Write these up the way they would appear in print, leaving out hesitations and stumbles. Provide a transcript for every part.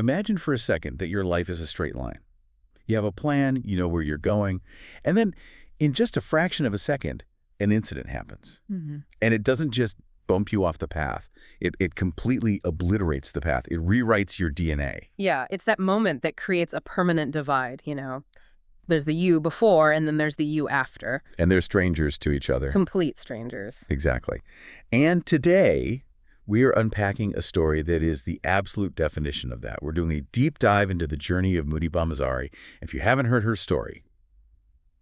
Imagine for a second that your life is a straight line. You have a plan, you know where you're going, and then in just a fraction of a second, an incident happens. And it doesn't just bump you off the path. It completely obliterates the path. It rewrites your DNA. Yeah, it's that moment that creates a permanent divide, you know. There's the you before, and then there's the you after. And they're strangers to each other. Complete strangers. Exactly. And today, we are unpacking a story that is the absolute definition of that. We're doing a deep dive into the journey of Muniba Mazari. If you haven't heard her story,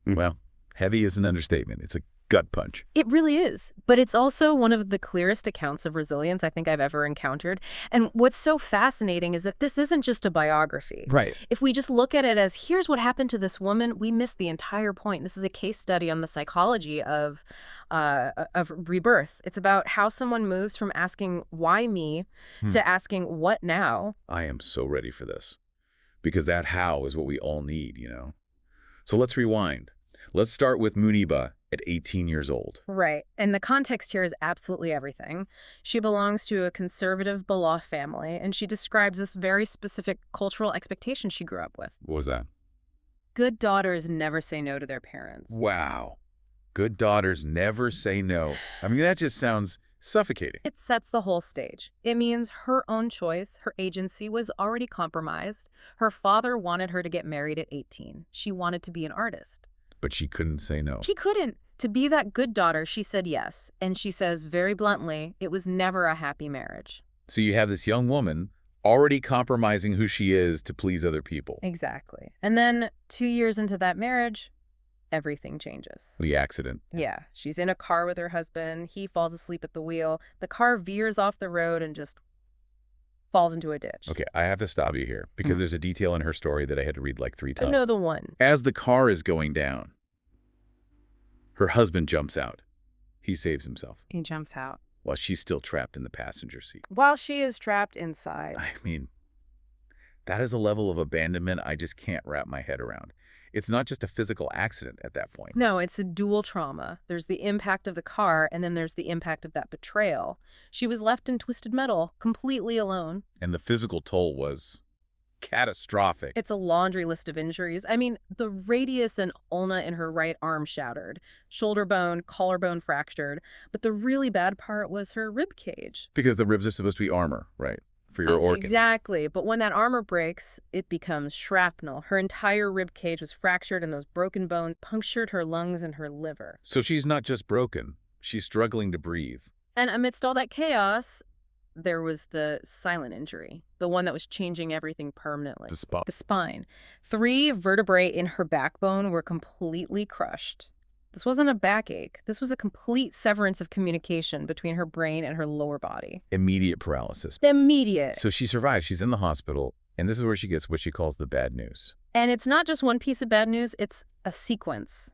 well, heavy is an understatement. It's a gut punch. It really is. But it's also one of the clearest accounts of resilience I think I've ever encountered. And what's so fascinating is that this isn't just a biography. Right. If we just look at it as, here's what happened to this woman, we miss the entire point. This is a case study on the psychology of rebirth. It's about how someone moves from asking, why me, to asking, what now? I am so ready for this. Because that how is what we all need, you know? So let's rewind. Let's start with Muniba at 18 years old. Right. And the context here is absolutely everything. She belongs to a conservative Bala family, and she describes this very specific cultural expectation she grew up with. What was that? Good daughters never say no to their parents. Wow. Good daughters never say no. I mean, that just sounds suffocating. It sets the whole stage. It means her own choice, her agency was already compromised. Her father wanted her to get married at 18. She wanted to be an artist. But she couldn't say no. She couldn't. To be that good daughter, she said yes. And she says very bluntly, it was never a happy marriage. So you have this young woman already compromising who she is to please other people. Exactly. And then 2 years into that marriage, everything changes. The accident. Yeah. She's in a car with her husband. He falls asleep at the wheel. The car veers off the road and just falls into a ditch. Okay, I have to stop you here because there's a detail in her story that I had to read like 3 times. I know the one. As the car is going down, her husband jumps out. He saves himself He jumps out. while she's still trapped in the passenger seat. While she is trapped inside. I mean, that is a level of abandonment I just can't wrap my head around. It's not just a physical accident at that point. No, it's a dual trauma. There's the impact of the car, and then there's the impact of that betrayal. She was left in twisted metal, completely alone. And the physical toll was catastrophic. It's a laundry list of injuries. I mean, the radius and ulna in her right arm shattered, shoulder bone, collarbone fractured. But the really bad part was her rib cage. Because the ribs are supposed to be armor, right? For your organ. Exactly. But when that armor breaks, it becomes shrapnel. Her entire rib cage was fractured, and those broken bones punctured her lungs and her liver. So she's not just broken. She's struggling to breathe. And amidst all that chaos, there was the silent injury, the one that was changing everything permanently. The spine. 3 vertebrae in her backbone were completely crushed. This wasn't a backache. This was a complete severance of communication between her brain and her lower body. Immediate paralysis. Immediate. So she survives. She's in the hospital, and this is where she gets what she calls the bad news. And it's not just one piece of bad news, it's a sequence.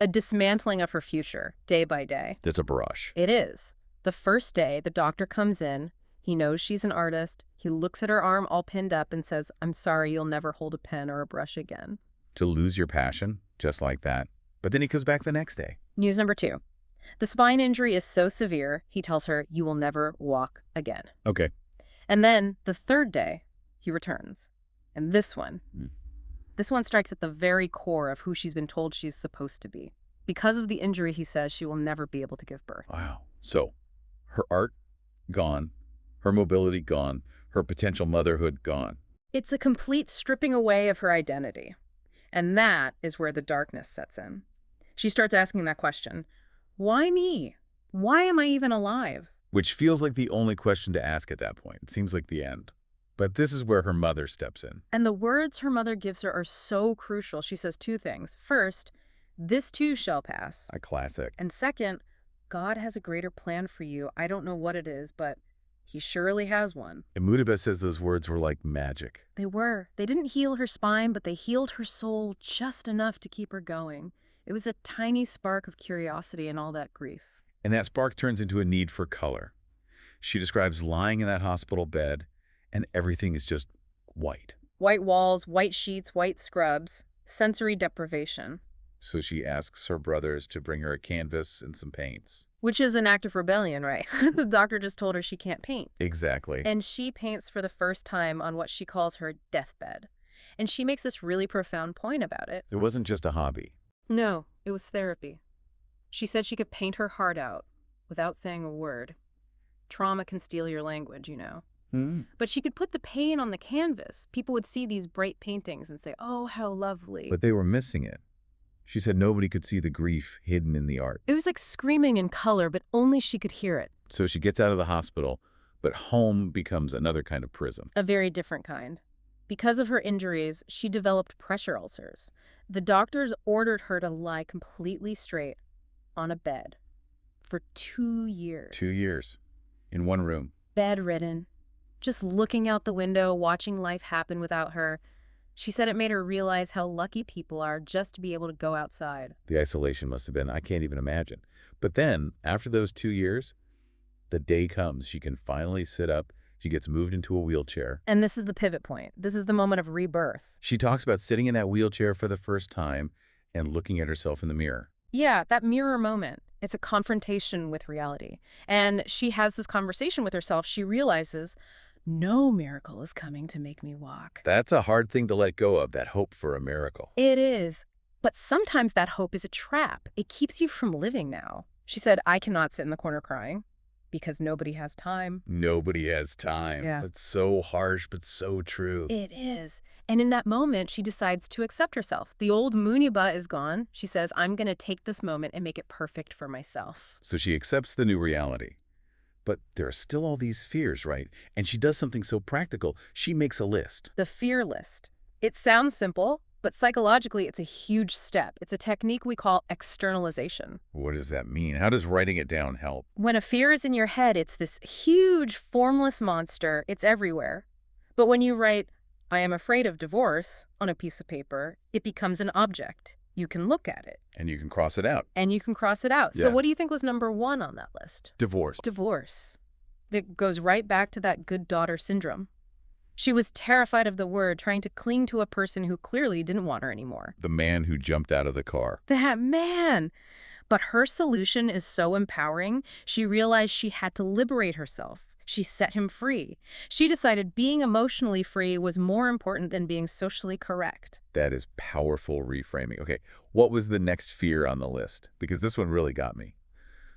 A dismantling of her future, day by day. That's a barrage. It is. The first day, the doctor comes in. He knows she's an artist. He looks at her arm all pinned up and says, I'm sorry, you'll never hold a pen or a brush again. To lose your passion, just like that. But then he comes back the next day. News number 2. The spine injury is so severe, he tells her, you will never walk again. Okay. And then the third day, he returns. And this one strikes at the very core of who she's been told she's supposed to be. Because of the injury, he says she will never be able to give birth. Wow. So her art, gone. Her mobility, gone. Her potential motherhood, gone. It's a complete stripping away of her identity. And that is where the darkness sets in. She starts asking that question. Why me? Why am I even alive? Which feels like the only question to ask at that point. It seems like the end. But this is where her mother steps in. And the words her mother gives her are so crucial. She says 2 things. First, this too shall pass. A classic. And second, God has a greater plan for you. I don't know what it is, but he surely has one. And Muniba says those words were like magic. They were. They didn't heal her spine, but they healed her soul just enough to keep her going. It was a tiny spark of curiosity in all that grief. And that spark turns into a need for color. She describes lying in that hospital bed, and everything is just white. White walls, white sheets, white scrubs, sensory deprivation. So she asks her brothers to bring her a canvas and some paints. Which is an act of rebellion, right? The doctor just told her she can't paint. Exactly. And she paints for the first time on what she calls her deathbed. And she makes this really profound point about it. It wasn't just a hobby. No, it was therapy. She said she could paint her heart out without saying a word. Trauma can steal your language, you know. But she could put the pain on the canvas. People would see these bright paintings and say, oh, how lovely. But they were missing it. She said nobody could see the grief hidden in the art. It was like screaming in color, but only she could hear it. So she gets out of the hospital, but home becomes another kind of prison. A very different kind. Because of her injuries, she developed pressure ulcers. The doctors ordered her to lie completely straight on a bed for 2 years. 2 years. In one room. Bedridden. Just looking out the window, watching life happen without her. She said it made her realize how lucky people are just to be able to go outside. The isolation must have been, I can't even imagine. But then, after those 2 years, the day comes. She can finally sit up. She gets moved into a wheelchair. And this is the pivot point. This is the moment of rebirth. She talks about sitting in that wheelchair for the first time and looking at herself in the mirror. Yeah, that mirror moment. It's a confrontation with reality. And she has this conversation with herself. She realizes, no miracle is coming to make me walk. That's a hard thing to let go of, that hope for a miracle. It is. But sometimes that hope is a trap. It keeps you from living now. She said, I cannot sit in the corner crying because nobody has time. Nobody has time. Yeah. That's so harsh, but so true. It is. And in that moment, she decides to accept herself. The old Muniba is gone. She says, I'm going to take this moment and make it perfect for myself. So she accepts the new reality. But there are still all these fears, right? And she does something so practical. She makes a list. The fear list. It sounds simple, but psychologically, it's a huge step. It's a technique we call externalization. What does that mean? How does writing it down help? When a fear is in your head, it's this huge, formless monster. It's everywhere. But when you write, I am afraid of divorce, on a piece of paper, it becomes an object. You can look at it. And you can cross it out. And you can cross it out. Yeah. So what do you think was number 1 on that list? Divorce. Divorce. That goes right back to that good daughter syndrome. She was terrified of the word, trying to cling to a person who clearly didn't want her anymore. The man who jumped out of the car. That man! But her solution is so empowering, she realized she had to liberate herself. She set him free. She decided being emotionally free was more important than being socially correct. That is powerful reframing. Okay, what was the next fear on the list? Because this one really got me.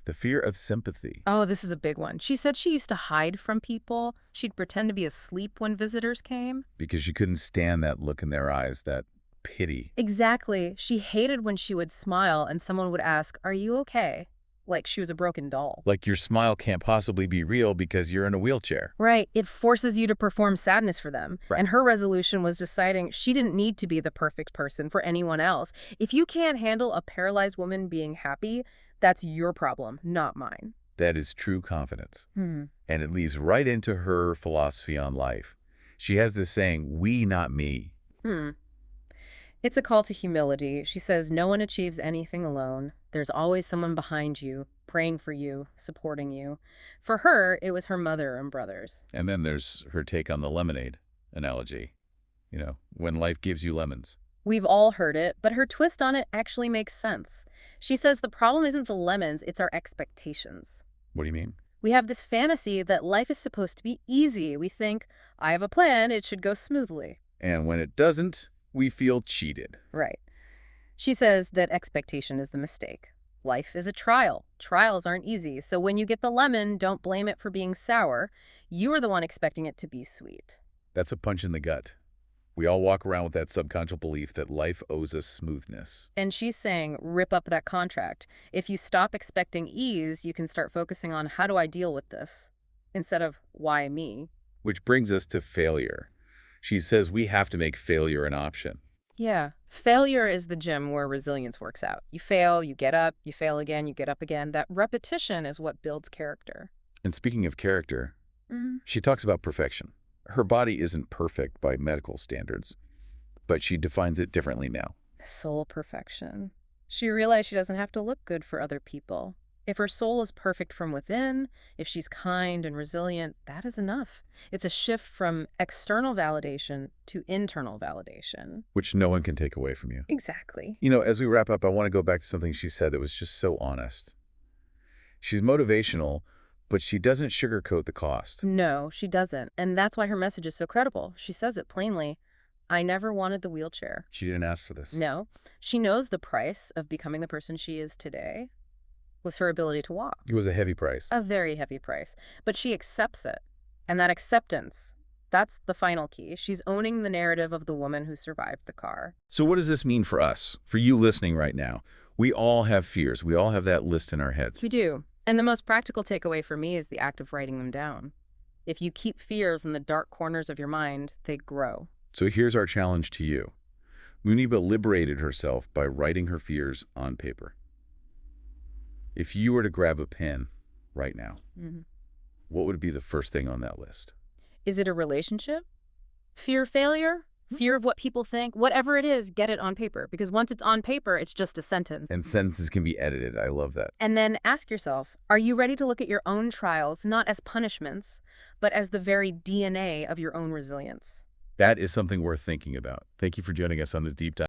The fear of sympathy. Oh, this is a big one. She said she used to hide from people. She'd pretend to be asleep when visitors came. Because she couldn't stand that look in their eyes, that pity. Exactly. She hated when she would smile and someone would ask, are you okay? Like she was a broken doll. Like your smile can't possibly be real because you're in a wheelchair. Right. It forces you to perform sadness for them. Right. And her resolution was deciding she didn't need to be the perfect person for anyone else. If you can't handle a paralyzed woman being happy, that's your problem, not mine. That is true confidence. And it leads right into her philosophy on life. She has this saying, we, not me. It's a call to humility. She says no one achieves anything alone. There's always someone behind you, praying for you, supporting you. For her, it was her mother and brothers. And then there's her take on the lemonade analogy. You know, when life gives you lemons. We've all heard it, but her twist on it actually makes sense. She says the problem isn't the lemons, it's our expectations. What do you mean? We have this fantasy that life is supposed to be easy. We think, I have a plan, it should go smoothly. And when it doesn't, we feel cheated. Right. She says that expectation is the mistake. Life is a trial. Trials aren't easy, so when you get the lemon, don't blame it for being sour. You are the one expecting it to be sweet. That's a punch in the gut. We all walk around with that subconscious belief that life owes us smoothness. And she's saying, rip up that contract. If you stop expecting ease, you can start focusing on how do I deal with this, instead of why me. Which brings us to failure. She says we have to make failure an option. Yeah. Failure is the gym where resilience works out. You fail, you get up, you fail again, you get up again. That repetition is what builds character. And speaking of character, she talks about perfection. Her body isn't perfect by medical standards, but she defines it differently now. Soul perfection. She realized she doesn't have to look good for other people. If her soul is perfect from within, if she's kind and resilient, that is enough. It's a shift from external validation to internal validation. Which no one can take away from you. Exactly. As we wrap up, I want to go back to something she said that was just so honest. She's motivational, but she doesn't sugarcoat the cost. No, she doesn't. And that's why her message is so credible. She says it plainly. I never wanted the wheelchair. She didn't ask for this. No. She knows the price of becoming the person she is today was her ability to walk. It was a heavy price. A very heavy price. But she accepts it. And that acceptance, that's the final key. She's owning the narrative of the woman who survived the car. So what does this mean for us, for you listening right now? We all have fears. We all have that list in our heads. We do. And the most practical takeaway for me is the act of writing them down. If you keep fears in the dark corners of your mind, they grow. So here's our challenge to you. Muniba liberated herself by writing her fears on paper. If you were to grab a pen right now, what would be the first thing on that list? Is it a relationship? Fear of failure? Fear of what people think? Whatever it is, get it on paper. Because once it's on paper, it's just a sentence. And sentences can be edited. I love that. And then ask yourself, are you ready to look at your own trials, not as punishments, but as the very DNA of your own resilience? That is something worth thinking about. Thank you for joining us on this deep dive.